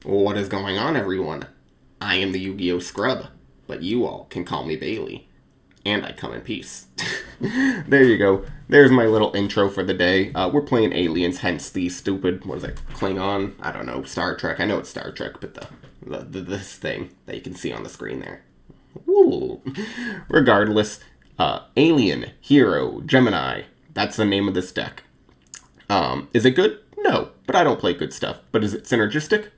What is going on, everyone? I am the Yu-Gi-Oh! Scrub, but you all can call me Bailey, and I come in peace. There you go. There's my little intro for the day. We're playing Aliens, hence the stupid, what is it, Klingon? I don't know, Star Trek. I know it's Star Trek, but this thing that you can see on the screen there. Woo. Regardless, Alien, Hero, Gemini. That's the name of this deck. Is it good? No, but I don't play good stuff. But is it synergistic?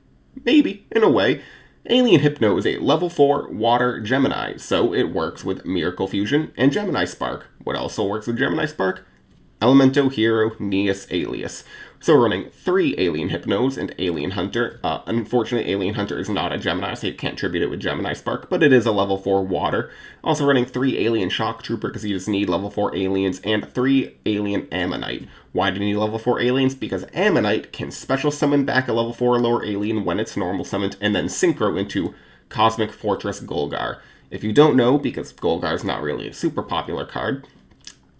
Maybe, in a way. Alien Hypno is a level 4 water Gemini, so it works with Miracle Fusion and Gemini Spark. What also works with Gemini Spark? Elemento, Hero, Neos, Alias. So we're running 3 Alien Hypnos and Alien Hunter. Unfortunately, Alien Hunter is not a Gemini, so you can't tribute it with Gemini Spark, but it is a level 4 water. Also running 3 Alien Shock Trooper because you just need level 4 aliens, and 3 Alien Ammonite. Why do you need level 4 aliens? Because Ammonite can special summon back a level 4 or lower alien when it's normal summoned, and then synchro into Cosmic Fortress Golgar. If you don't know, because Golgar is not really a super popular card,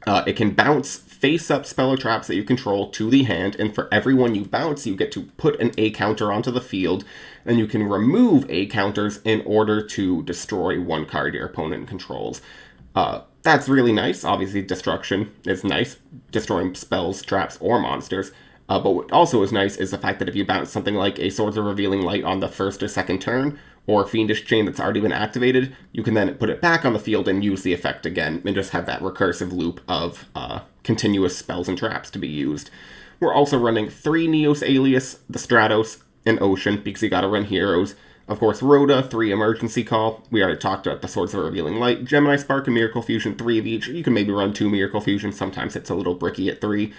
it can bounce face-up spell or traps that you control to the hand, and for every one you bounce, you get to put an A counter onto the field, and you can remove A counters in order to destroy one card your opponent controls. That's really nice. Obviously, destruction is nice, destroying spells, traps, or monsters. But what also is nice is the fact that if you bounce something like a Swords of Revealing Light on the first or second turn, or Fiendish Chain that's already been activated, you can then put it back on the field and use the effect again, and just have that recursive loop of continuous spells and traps to be used. We're also running 3 Neos Alias, the Stratos, and Ocean, because you gotta run heroes. Of course, Rhoda, 3 Emergency Call. We already talked about the Swords of Revealing Light. Gemini Spark and Miracle Fusion, 3 of each. You can maybe run 2 Miracle Fusion. Sometimes it's a little bricky at 3.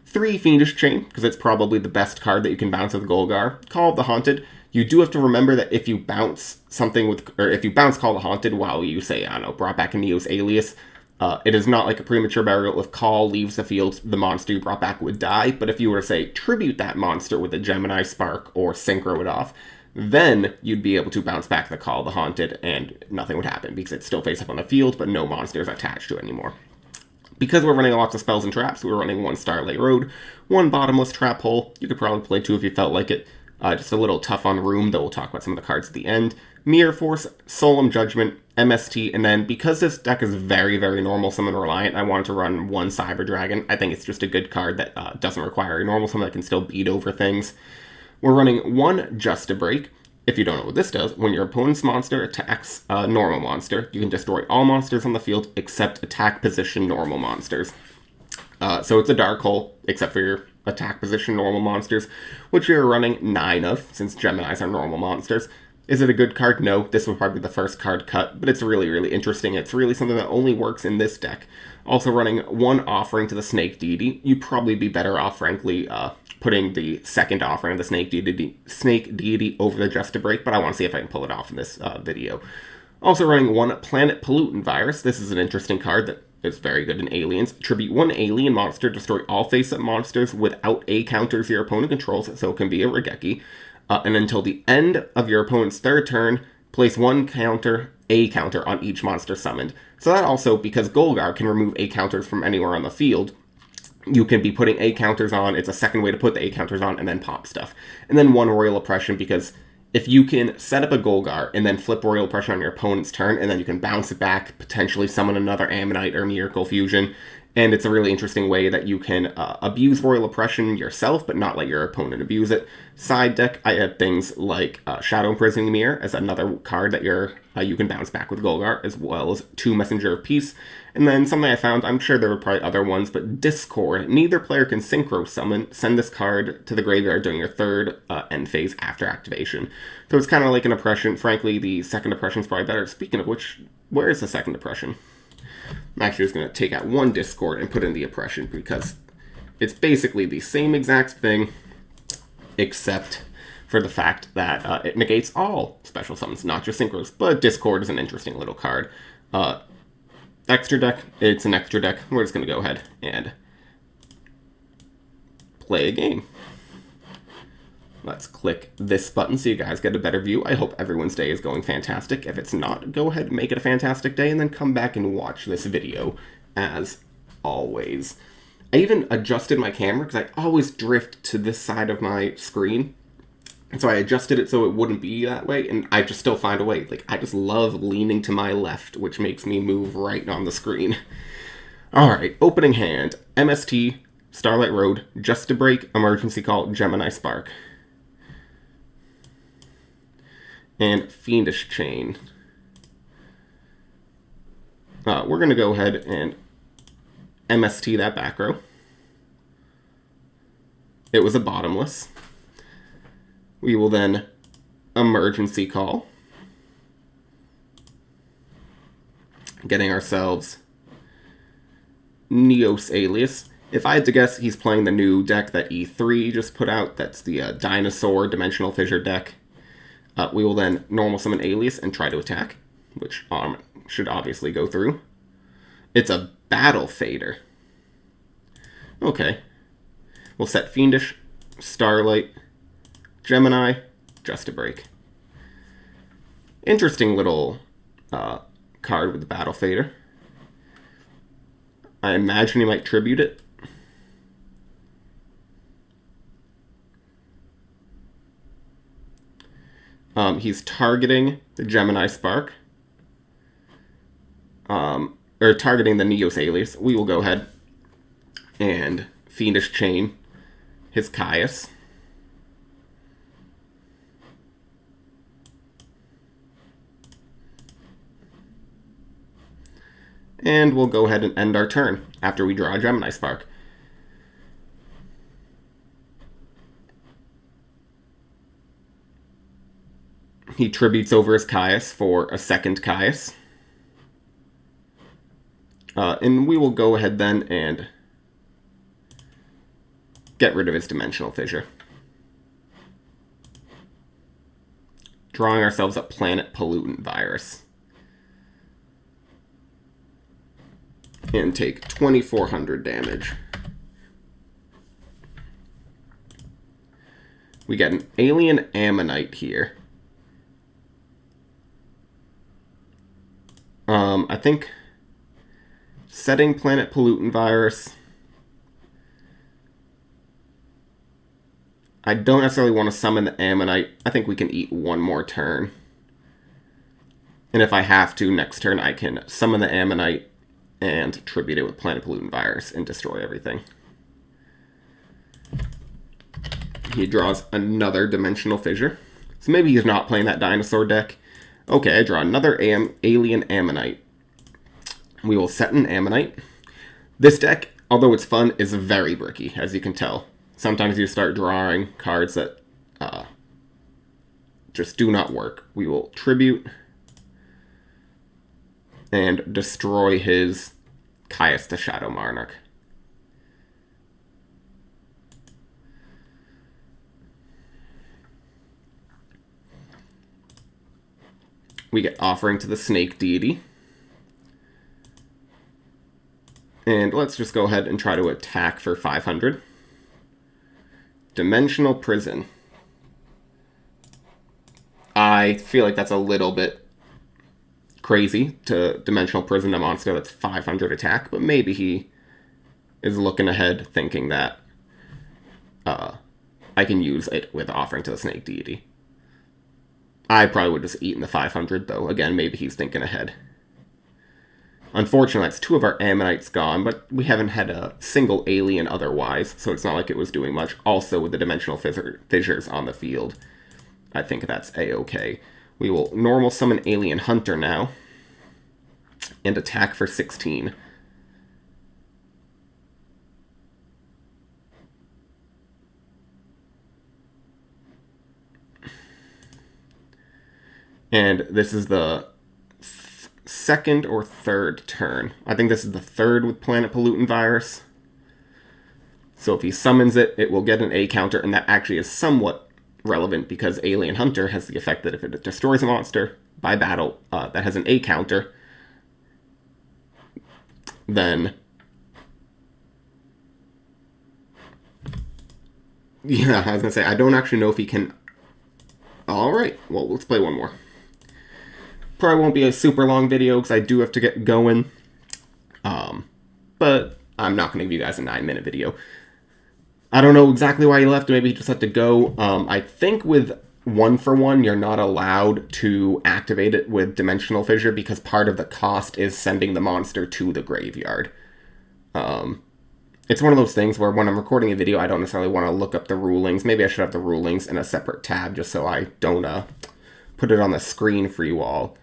3 Fiendish Chain, because it's probably the best card that you can bounce with Golgar. Call of the Haunted. You do have to remember that if you bounce something with, or if you bounce Call of the Haunted while you say, I don't know, brought back a Neos Alias, it is not like a premature burial. If Call leaves the field, the monster you brought back would die. But if you were to say, tribute that monster with a Gemini Spark or synchro it off, then you'd be able to bounce back the Call of the Haunted and nothing would happen because it's still face up on the field, but no monsters attached to it anymore. Because we're running lots of spells and traps, we're running 1 Starlight Road, 1 Bottomless Trap Hole. You could probably play 2 if you felt like it. Just a little tough on room, though we'll talk about some of the cards at the end. Mirror Force, Solemn Judgment, MST, and then because this deck is very, very normal summon reliant, I wanted to run 1 Cyber Dragon. I think it's just a good card that doesn't require a normal summon that can still beat over things. We're running 1 Just a Break. If you don't know what this does, when your opponent's monster attacks a normal monster, you can destroy all monsters on the field except attack position normal monsters. So it's a dark hole, except for your attack position normal monsters, which you're running 9 of, since Geminis are normal monsters. Is it a good card? No, this would probably be the first card cut, but it's really, really interesting. It's really something that only works in this deck. Also running 1 Offering to the Snake Deity. You'd probably be better off, frankly, putting the second Offering of the Snake Deity over the Just a Break, but I want to see if I can pull it off in this video. Also running 1 Planet Pollutant Virus. This is an interesting card that is very good in Aliens. Tribute 1 alien monster, destroy all face-up monsters without A counters your opponent controls, so it can be a Regeki. And until the end of your opponent's 3rd turn, place 1 counter, A counter on each monster summoned. So that also, because Golgar can remove A counters from anywhere on the field, you can be putting A counters on. It's a second way to put the A counters on and then pop stuff. And then 1 Royal Oppression, because if you can set up a Golgar and then flip Royal Oppression on your opponent's turn, and then you can bounce it back, potentially summon another Ammonite or Miracle Fusion, and it's a really interesting way that you can abuse Royal Oppression yourself, but not let your opponent abuse it. Side deck, I have things like Shadow Imprisoning Mirror as another card that you can bounce back with Golgar, as well as 2 Messenger of Peace. And then something I found, I'm sure there were probably other ones, but Discord. Neither player can synchro summon. Send this card to the graveyard during your 3rd end phase after activation. So it's kind of like an oppression. Frankly, the second oppression is probably better. Speaking of which, where is the second oppression? I'm actually just going to take out 1 Discord and put in the oppression, because it's basically the same exact thing, except for the fact that it negates all special summons, not just synchros. But Discord is an interesting little card. Extra deck, it's an extra deck. We're just going to go ahead and play a game. Let's click this button so you guys get a better view. I hope everyone's day is going fantastic. If it's not, go ahead and make it a fantastic day and then come back and watch this video as always. I even adjusted my camera because I always drift to this side of my screen. And so I adjusted it so it wouldn't be that way, and I just still find a way. Like, I just love leaning to my left, which makes me move right on the screen. Alright, opening hand. MST, Starlight Road, Just to Break, Emergency Call, Gemini Spark. And Fiendish Chain. We're going to go ahead and MST that back row. It was a bottomless. We will then Emergency Call. Getting ourselves Neos Alias. If I had to guess, he's playing the new deck that E3 just put out. That's the Dinosaur Dimensional Fissure deck. We will then normal summon Alias and try to attack, which should obviously go through. It's a Battle Fader. Okay. We'll set Fiendish, Starlight, Gemini, Just to Break. Interesting little card with the Battle Fader. I imagine he might tribute it. He's targeting the Gemini Spark. Or targeting the Neos Alias. We will go ahead and Fiendish Chain his Caius. And we'll go ahead and end our turn after we draw a Gemini Spark. He tributes over his Caius for a second Caius. And we will go ahead then and get rid of his Dimensional Fissure. Drawing ourselves a Planet Pollutant Virus. And take 2,400 damage. We get an Alien Ammonite here. I think setting Planet Pollutant Virus. I don't necessarily want to summon the Ammonite. I think we can eat one more turn. And if I have to, next turn I can summon the Ammonite and tribute it with Planet Pollutant Virus and destroy everything. He draws another Dimensional Fissure. So maybe he's not playing that dinosaur deck. Okay, I draw another Alien Ammonite. We will set an Ammonite. This deck, although it's fun, is very bricky, as you can tell. Sometimes you start drawing cards that just do not work. We will tribute and destroy his Caius the Shadow Monarch. We get Offering to the Snake Deity. And let's just go ahead and try to attack for 500. Dimensional Prison. I feel like that's a little bit crazy to Dimensional Prison a monster that's 500 attack, but maybe he is looking ahead thinking that I can use it with Offering to the Snake Deity. I probably would just eaten the 500, though. Again, maybe he's thinking ahead. Unfortunately, that's two of our Ammonites gone, but we haven't had a single alien otherwise, so it's not like it was doing much. Also, with the Dimensional Fissures on the field, I think that's A-okay. We will normal summon Alien Hunter now, and attack for 16. And this is the second or third turn. I think this is the third with Planet Pollutant Virus. So if he summons it, it will get an A counter, and that actually is somewhat relevant because Alien Hunter has the effect that if it destroys a monster by battle that has an A counter, then... Yeah, I was going to say, I don't actually know if he can... Alright, well, let's play one more. Probably won't be a super long video because I do have to get going. But I'm not going to give you guys a 9-minute video. I don't know exactly why he left. Maybe he just had to go. I think with 1-for-1, you're not allowed to activate it with Dimensional Fissure because part of the cost is sending the monster to the graveyard. It's one of those things where when I'm recording a video, I don't necessarily want to look up the rulings. Maybe I should have the rulings in a separate tab just so I don't put it on the screen for you all.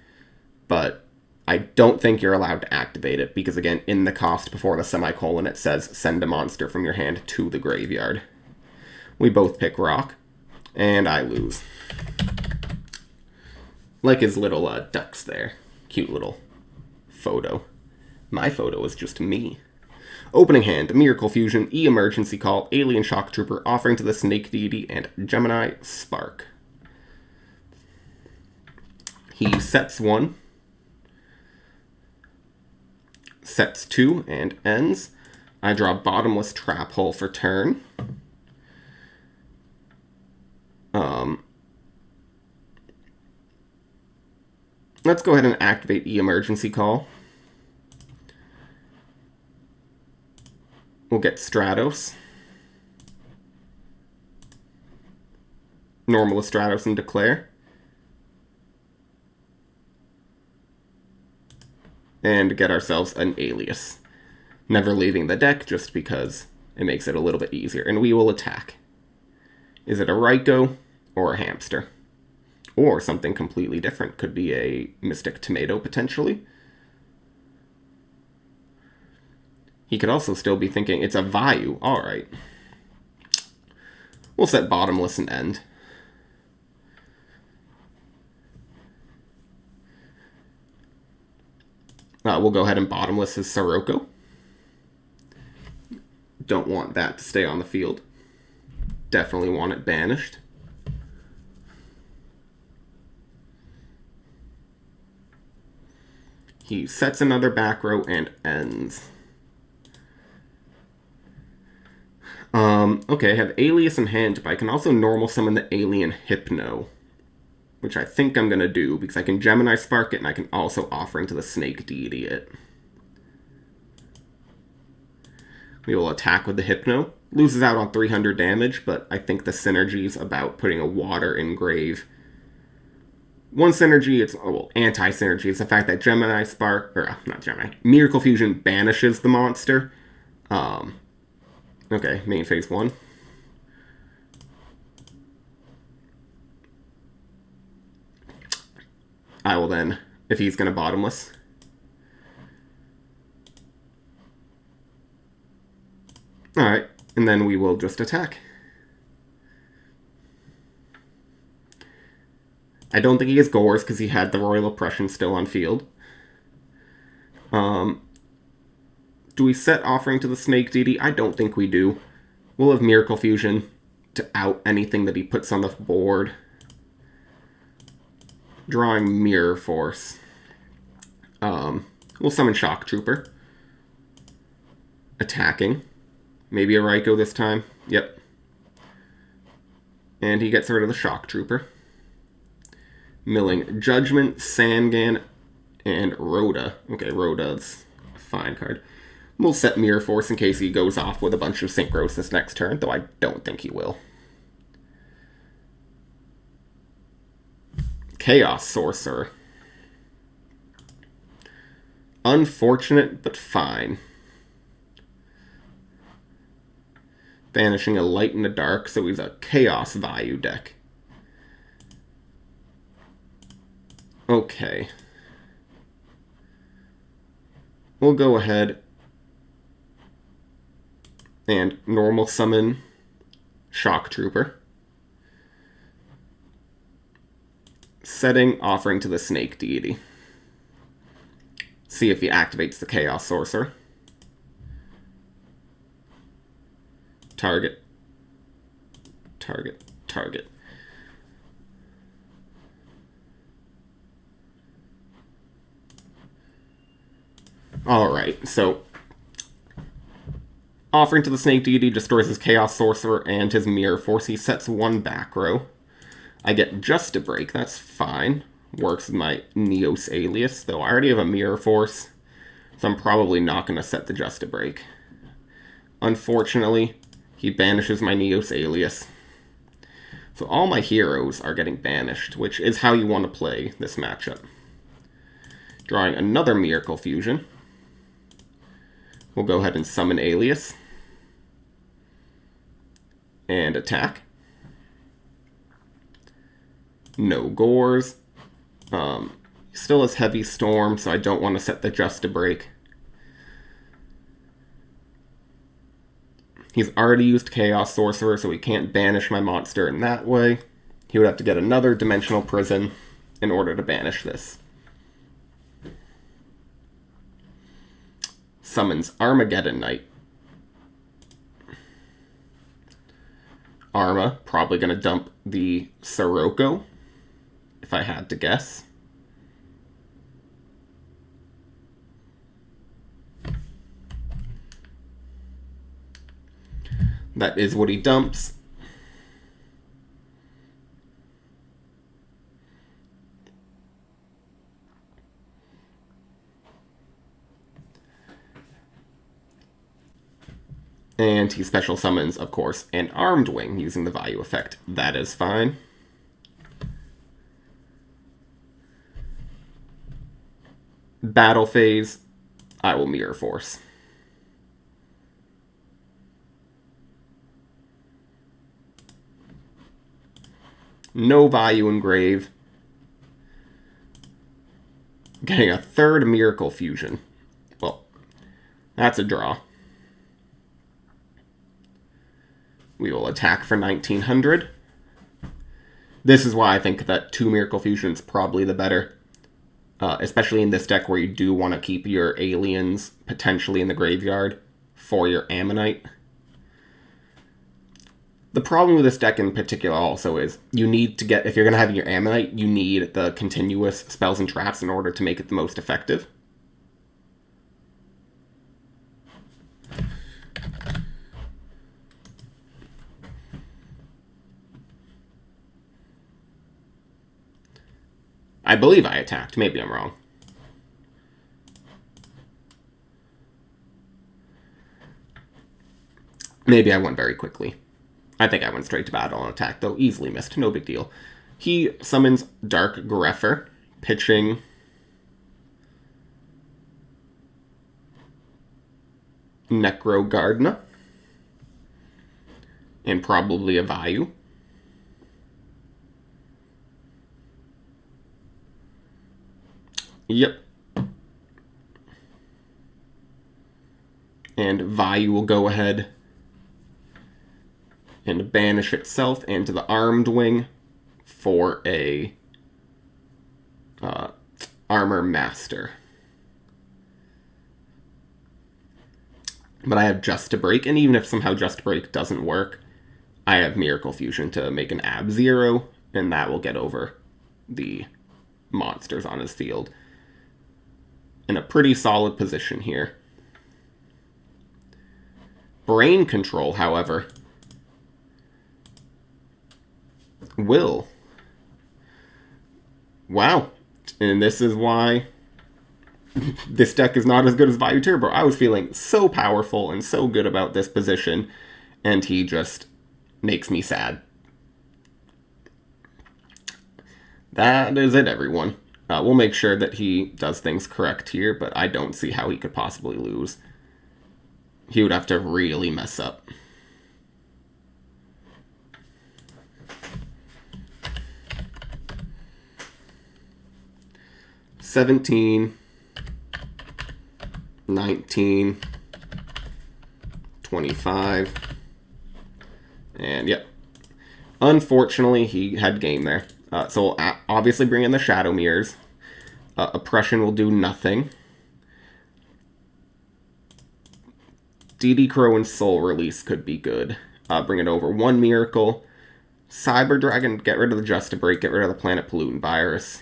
But I don't think you're allowed to activate it because, again, in the cost before the semicolon, it says send a monster from your hand to the graveyard. We both pick rock, and I lose. Like his little ducks there. Cute little photo. My photo is just me. Opening hand, Miracle Fusion, E-Emergency Call, Alien Shock Trooper, Offering to the Snake Deity, and Gemini Spark. He sets 1, sets 2, and ends. I draw Bottomless Trap Hole for turn. Let's go ahead and activate E-Emergency Call. We'll get Stratos. Normal Stratos and declare. And get ourselves an Alias. Never leaving the deck just because it makes it a little bit easier. And we will attack. Is it a YuGiOh or a hamster? Or something completely different. Could be a Mystic Tomato, potentially. He could also still be thinking it's a Vayu. Alright. We'll set Bottomless and end. We'll go ahead and Bottomless his Sirocco. Don't want that to stay on the field. Definitely want it banished. He sets another back row and ends. Okay, I have Alias in hand, but I can also normal summon the Alien Hypno, which I think I'm going to do, because I can Gemini Spark it, and I can also Offering to the Snake Deity it. We will attack with the Hypno. Loses out on 300 damage, but I think the synergies about putting a water engrave. One synergy, it's, well, anti-synergy, is the fact that Gemini Spark, or not Gemini, Miracle Fusion banishes the monster. Okay, main phase 1. I will then, if he's going to Bottomless. Alright, and then we will just attack. I don't think he has Gores because he had the Royal Oppression still on field. Do we set Offering to the Snake Deity? I don't think we do. We'll have Miracle Fusion to out anything that he puts on the board. Drawing Mirror Force. We'll summon Shock Trooper. Attacking. Maybe a YuGiOh this time. Yep. And he gets rid of the Shock Trooper. Milling Judgment, Sangan, and Rhoda. Okay, Rhoda's a fine card. We'll set Mirror Force in case he goes off with a bunch of Synchros this next turn, though I don't think he will. Chaos Sorcerer. Unfortunate, but fine. Banishing a Light and a Dark, so he's a Chaos Vayu deck. Okay. We'll go ahead and normal summon Shock Trooper. Setting Offering to the Snake Deity. See if he activates the Chaos Sorcerer. Target. Target. Target. Alright, so Offering to the Snake Deity destroys his Chaos Sorcerer and his Mirror Force. He sets 1 back row. I get Just a Break, that's fine. Works with my Neos Alias, though I already have a Mirror Force, so I'm probably not going to set the Just a Break. Unfortunately, He banishes my Neos Alias. So all my heroes are getting banished, which is how you want to play this matchup. Drawing another Miracle Fusion. We'll go ahead and summon Alias. And attack. No Gores. Still has Heavy Storm, so I don't want to set the Just to Break. He's already used Chaos Sorcerer, so he can't banish my monster in that way. He would have to get another Dimensional Prison in order to banish this. Summons Armageddon Knight. Arma, probably going to dump the Sirocco, if I had to guess. That is what he dumps. And he special summons, of course, an Armed Wing using the value effect. That is fine. Battle phase, I will Mirror Force. No value engrave. Getting a third Miracle Fusion. Well, that's a draw. We will attack for 1900. This is why I think that 2 Miracle Fusion is probably the better. Especially in this deck where you do want to keep your aliens potentially in the graveyard for your Ammonite. The problem with this deck in particular also is you need to get, if you're going to have your Ammonite, you need the continuous spells and traps in order to make it the most effective. I believe I attacked. Maybe I'm wrong. Maybe I went very quickly. I think I went straight to battle and attack, though easily missed. No big deal. He summons Dark Grepher, pitching Necro Gardna, and probably a Vayu. Yep. And Vayu will go ahead and banish itself into the Armed Wing for a Armor Master. But I have Just to Break, and even if somehow Just to Break doesn't work, I have Miracle Fusion to make an Ab-Zero, and that will get over the monsters on his field. In a pretty solid position here. Brain Control, however, will. Wow. And this is why this deck is not as good as Vayu Turbo. I was feeling so powerful and so good about this position, and he just makes me sad. That is it, everyone. We'll make sure that he does things correct here, but I don't see how he could possibly lose. He would have to really mess up. $17, 19, 25, and yep. Unfortunately, he had game there. So we'll obviously bring in the Shadow Mirrors. Oppression will do nothing. DD Crow and Soul Release could be good. Bring it over 1 Miracle. Cyber Dragon, get rid of the Just to Break, get rid of the Planet Pollutant Virus.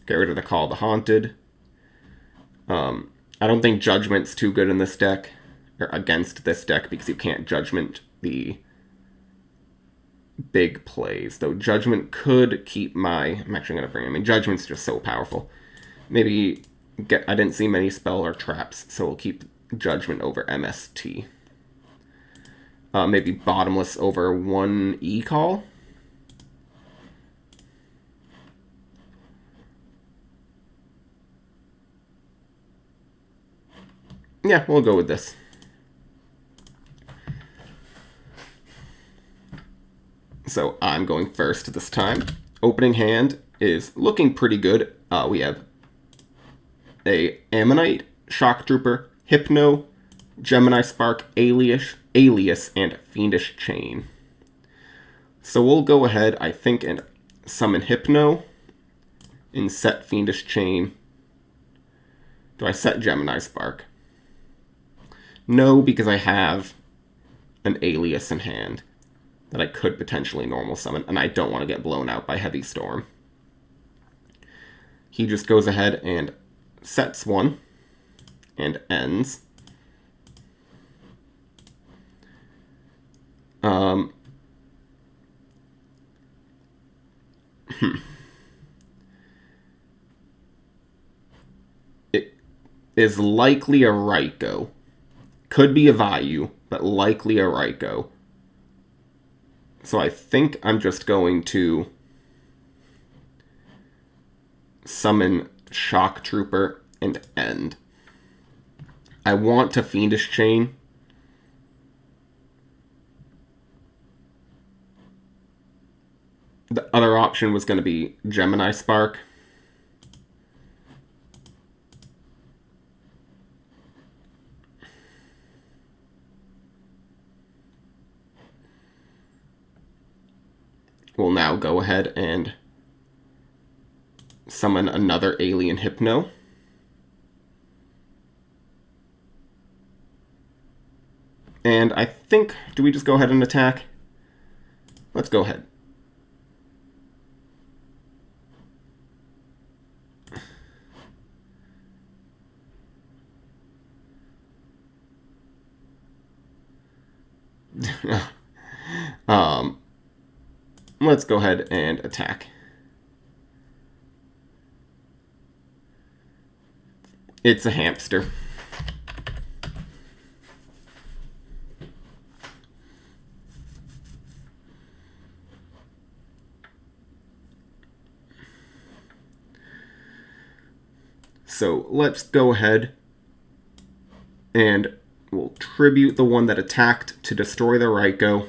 Get rid of the Call of the Haunted. I don't think Judgment's too good in this deck, or against this deck, because you can't Judgment the big plays. Though Judgment could keep my... I'm actually going to bring him in. Judgment's just so powerful. Maybe I didn't see many spell or traps, so we'll keep Judgment over MST. Maybe bottomless over 1 E-call. Yeah, we'll go with this. So I'm going first this time. Opening hand is looking pretty good. We have a Ammonite, Shock Trooper, Hypno, Gemini Spark, Alias, and Fiendish Chain. So we'll go ahead, I think, and summon Hypno and set Fiendish Chain. Do I set Gemini Spark? No, because I have an Alias in hand that I could potentially normal summon, and I don't want to get blown out by Heavy Storm. He just goes ahead and sets one and ends. It is likely a YuGiOh. Could be a Vayu, but likely a YuGiOh. So I think I'm just going to summon Shock Trooper and end. I want to Fiendish Chain. The other option was going to be Gemini Spark. We'll now go ahead and summon another Alien Hypno. And I think, do we just go ahead and attack? Let's go ahead. Let's go ahead and attack. It's a hamster. So let's go ahead and we'll tribute the one that attacked to destroy the YuGiOh.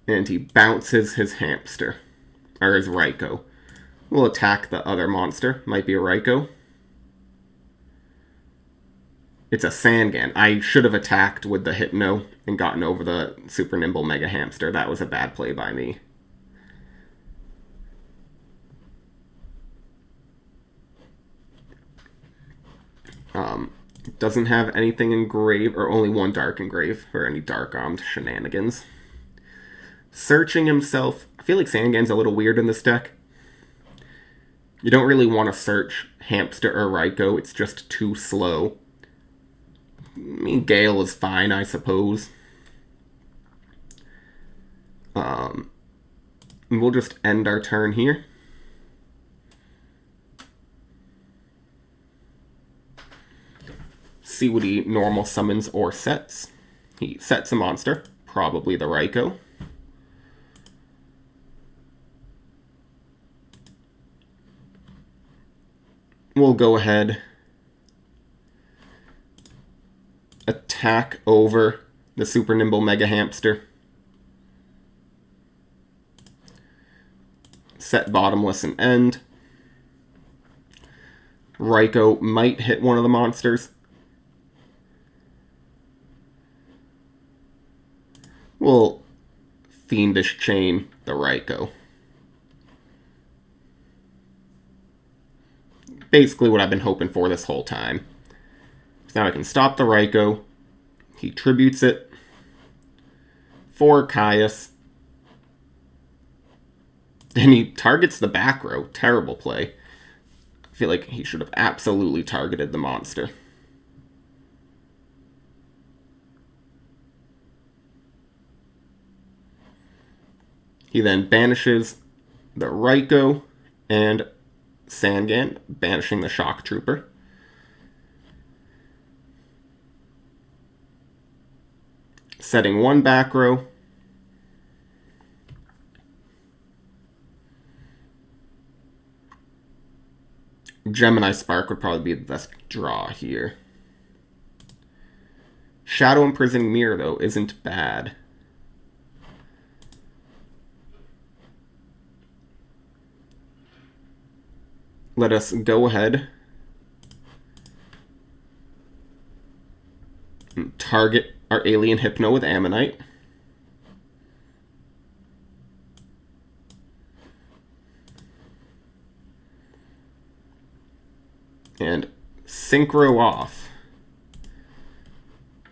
And he bounces his hamster, or his YuGiOh. We'll attack the other monster. Might be a YuGiOh. It's a Sangan. I should have attacked with the Hypno and gotten over the super nimble Mega Hamster. That was a bad play by me. Doesn't have anything engraved, or only one dark engrave for any dark armed shenanigans. Searching himself. I feel like Sangan's a little weird in this deck. You don't really want to search Hamster or YuGiOh. It's just too slow. I mean, Gale is fine, I suppose. We'll just end our turn here. See what he normal summons or sets. He sets a monster, probably the YuGiOh. We'll go ahead, attack over the super nimble Mega Hamster. Set bottomless and end. YuGiOh might hit one of the monsters. We'll Fiendish Chain the YuGiOh. Basically what I've been hoping for this whole time. So now I can stop the YuGiOh. He tributes it for Caius. And he targets the back row. Terrible play. I feel like he should have absolutely targeted the monster. He then banishes the YuGiOh and Sangan, banishing the Shock Trooper. Setting one back row. Gemini Spark would probably be the best draw here. Shadow Imprisoning Mirror, though, isn't bad. Let us go ahead and target our Alien Hypno with Ammonite. And synchro off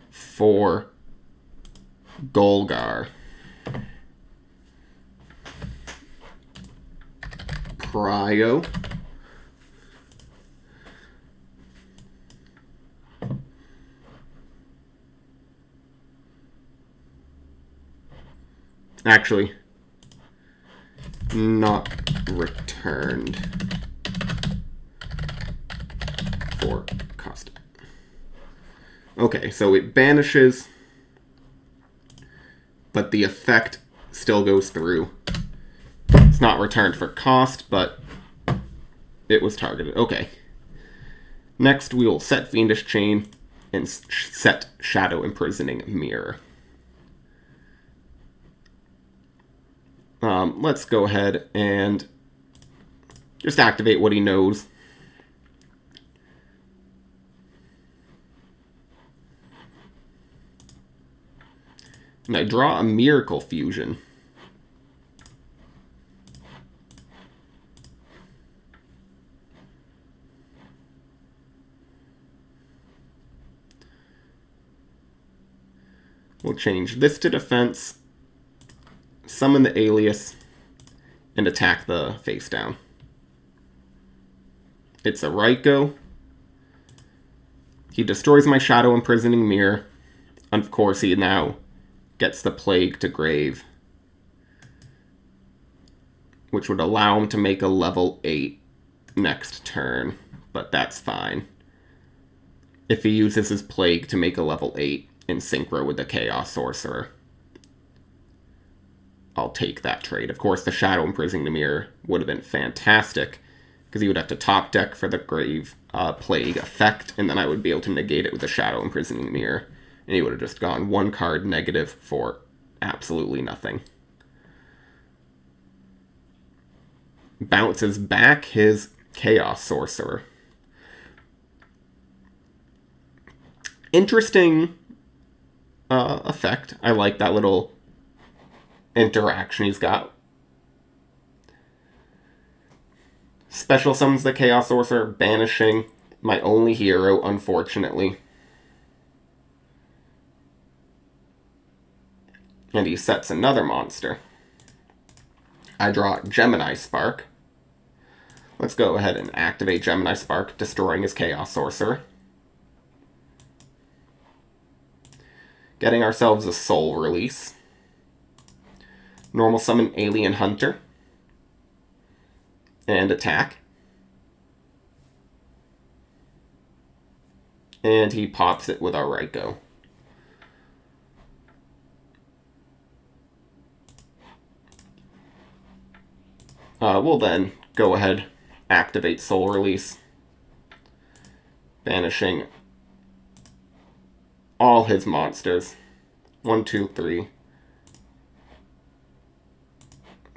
for Golgar. Prio. Actually, not returned for cost. Okay, so it banishes, but the effect still goes through. It's not returned for cost, but it was targeted. Okay. Next, we will set Fiendish Chain and set Shadow Imprisoning Mirror. Let's go ahead and just activate what he knows. And I draw a Miracle Fusion. We'll change this to defense, summon the Alias, and attack the face down. It's a Ryko. He destroys my Shadow Imprisoning Mirror. Of course, he now gets the Plague to grave, which would allow him to make a level 8 next turn, but that's fine. If he uses his Plague to make a level 8 in synchro with the Chaos Sorcerer, I'll take that trade. Of course, the Shadow Imprisoning Mirror would have been fantastic, because he would have to top deck for the Grave Plague effect, and then I would be able to negate it with the Shadow Imprisoning Mirror, and he would have just gone one card negative for absolutely nothing. Bounces back his Chaos Sorcerer. Interesting effect. I like that little interaction he's got. Special summons the Chaos Sorcerer, banishing my only hero, unfortunately. And he sets another monster. I draw Gemini Spark. Let's go ahead and activate Gemini Spark, destroying his Chaos Sorcerer. Getting ourselves a Soul Release. Normal summon Alien Hunter. And attack. And he pops it with our Ryko. We'll then go ahead, activate Soul Release, banishing all his monsters. 1, 2, 3. I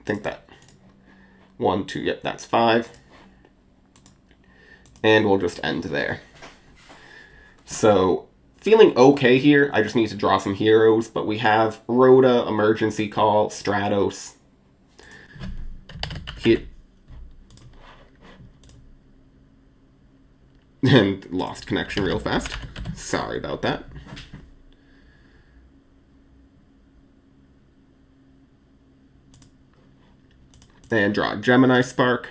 think that 1, 2, yep, that's 5. And we'll just end there. So, feeling okay here. I just need to draw some heroes, but we have Rhoda, Emergency Call, Stratos. Hit. And lost connection real fast. Sorry about that. And draw Gemini Spark.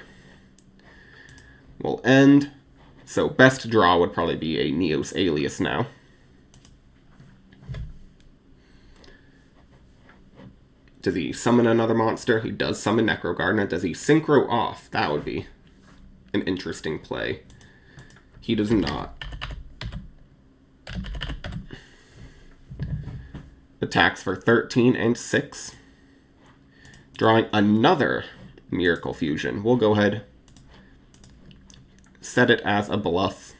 We'll end. So best draw would probably be a Neos Alias now. Does he summon another monster? He does summon Necrogardener. Does he synchro off? That would be an interesting play. He does not. attacks for 13 and 6. Drawing another Miracle Fusion. We'll go ahead, set it as a bluff.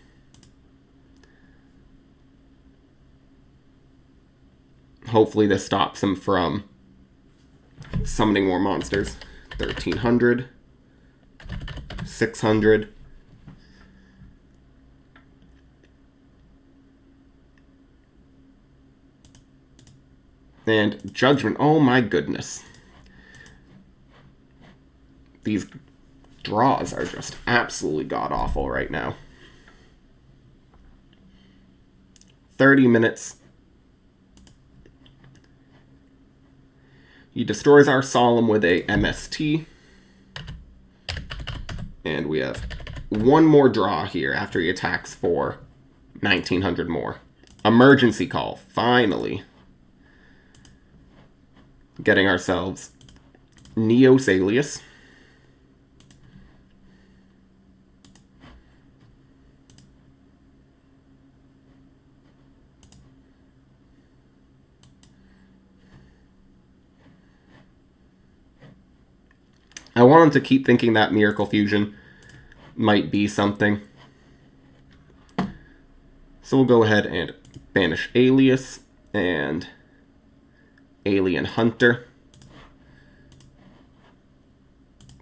Hopefully this stops him from summoning more monsters. 1300, 600. And Judgment. Oh my goodness. These draws are just absolutely god-awful right now. 30 minutes. He destroys our Solemn with a MST. And we have one more draw here after he attacks for 1900 more. Emergency Call, finally. Getting ourselves Neos Alias. I want him to keep thinking that Miracle Fusion might be something. So we'll go ahead and banish Alias and Alien Hunter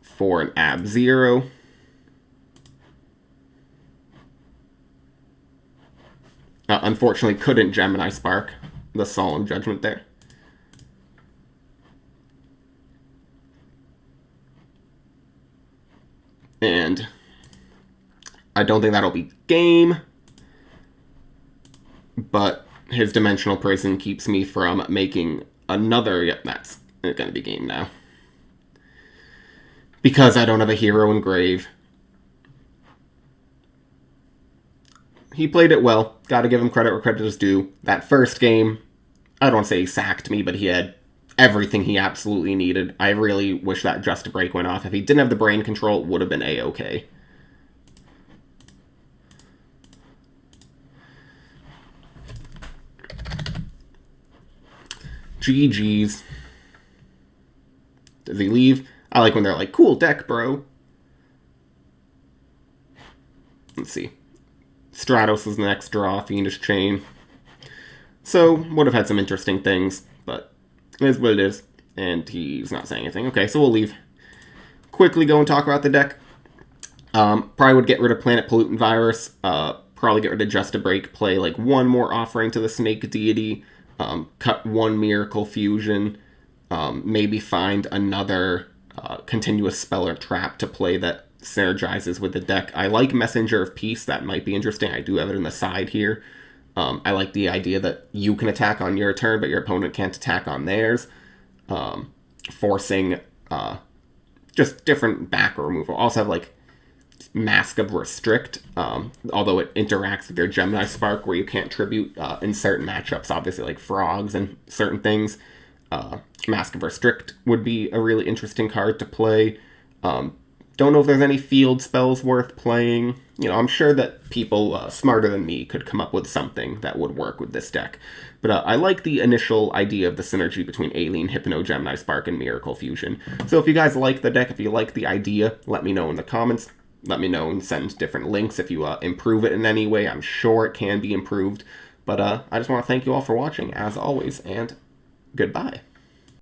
for an Ab-Zero. Unfortunately, couldn't Gemini Spark the Solemn Judgment there. And I don't think that'll be game, but his Dimensional Prison keeps me from making another. Yep, that's going to be game now. Because I don't have a hero in grave. He played it well. Got to give him credit where credit is due. That first game, I don't want to say he sacked me, but he had everything he absolutely needed. I really wish that Just Break went off. If he didn't have the brain control, it would have been A-okay. GG's. Does he leave? I like when they're like, cool deck, bro. Let's see. Stratos is the next draw, Fiendish Chain. So, would have had some interesting things, but it is what it is. And he's not saying anything. Okay, so we'll leave. Quickly go and talk about the deck. Probably would get rid of Planet Pollutant Virus. Probably get rid of Just a Break. Play like one more offering to the Snake Deity. Cut one Miracle Fusion. Maybe find another continuous spell or trap to play that synergizes with the deck. I like Messenger of Peace. That might be interesting. I do have it in the side here. I like the idea that you can attack on your turn, but your opponent can't attack on theirs. Forcing just different back removal. Also have like Mask of Restrict, although it interacts with your Gemini Spark where you can't tribute in certain matchups, obviously like frogs and certain things. Mask of Restrict would be a really interesting card to play. Don't know if there's any field spells worth playing. You know, I'm sure that people smarter than me could come up with something that would work with this deck. But I like the initial idea of the synergy between Alien, Hypno, Gemini Spark, and Miracle Fusion. So if you guys like the deck, if you like the idea, let me know in the comments. Let me know and send different links if you improve it in any way. I'm sure it can be improved. But I just want to thank you all for watching, as always, and goodbye.